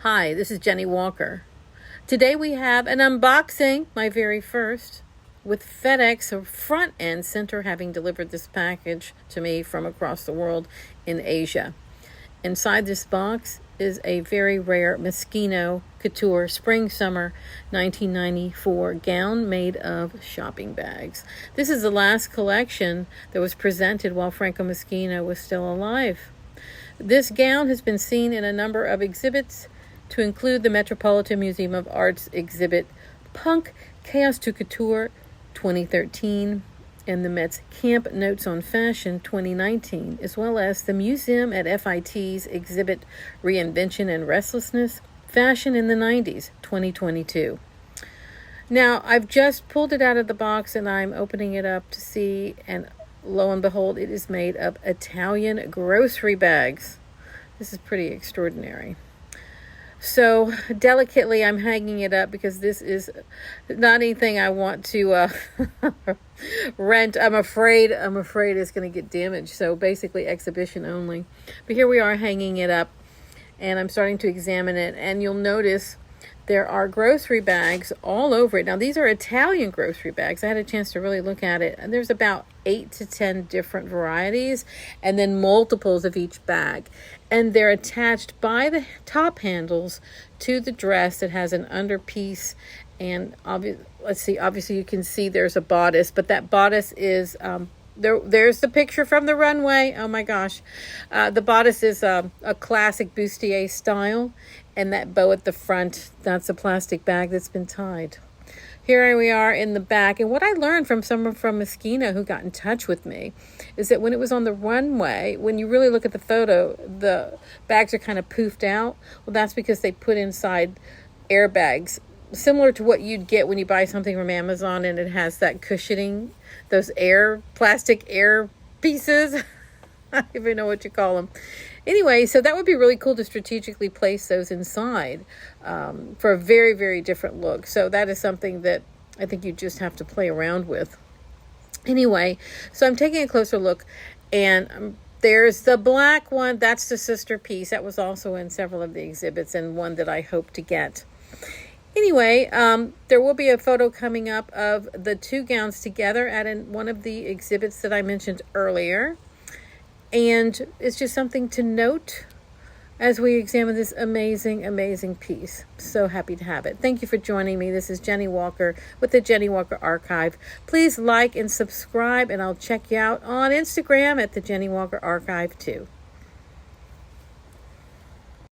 Hi, this is Jennie Walker. Today we have an unboxing, my very first, with FedEx front and center having delivered this package to me from across the world in Asia. Inside this box is a very rare Moschino Couture Spring-Summer 1994 gown made of shopping bags. This is the last collection that was presented while Franco Moschino was still alive. This gown has been seen in a number of exhibits, to include the Metropolitan Museum of Art's exhibit Punk Chaos to Couture 2013 and the Met's Camp Notes on Fashion 2019, as well as the museum at FIT's exhibit Reinvention and Restlessness, Fashion in the 90s 2022. Now, I've just pulled it out of the box and I'm opening it up to see, and lo and behold, it is made of Italian grocery bags. This is pretty extraordinary. So delicately, I'm hanging it up because this is not anything I want to rent. I'm afraid it's going to get damaged. So basically exhibition only. But here we are hanging it up and I'm starting to examine it. And you'll notice there are grocery bags all over it. Now, these are Italian grocery bags. I had a chance to really look at it. And there's about 8 to 10 different varieties and then multiples of each bag. And they're attached by the top handles to the dress that has an underpiece. And obviously you can see there's a bodice, but that bodice is, there's the picture from the runway. Oh my gosh. The bodice is a classic bustier style. And that bow at the front, that's a plastic bag that's been tied. Here we are in the back. And what I learned from someone from Moschino who got in touch with me is that when it was on the runway, when you really look at the photo, the bags are kind of poofed out. Well, that's because they put inside airbags, similar to what you'd get when you buy something from Amazon and it has that cushioning, those plastic air pieces. I don't even know what you call them. Anyway, so that would be really cool to strategically place those inside for a very, very different look. So that is something that I think you just have to play around with. Anyway, so I'm taking a closer look, and there's the black one. That's the sister piece. That was also in several of the exhibits and one that I hope to get. Anyway, there will be a photo coming up of the two gowns together at one of the exhibits that I mentioned earlier. And it's just something to note as we examine this amazing, amazing piece. So happy to have it. Thank you for joining me. This is Jennie Walker with the Jennie Walker Archive. Please like and subscribe, and I'll check you out on Instagram at the Jennie Walker Archive too.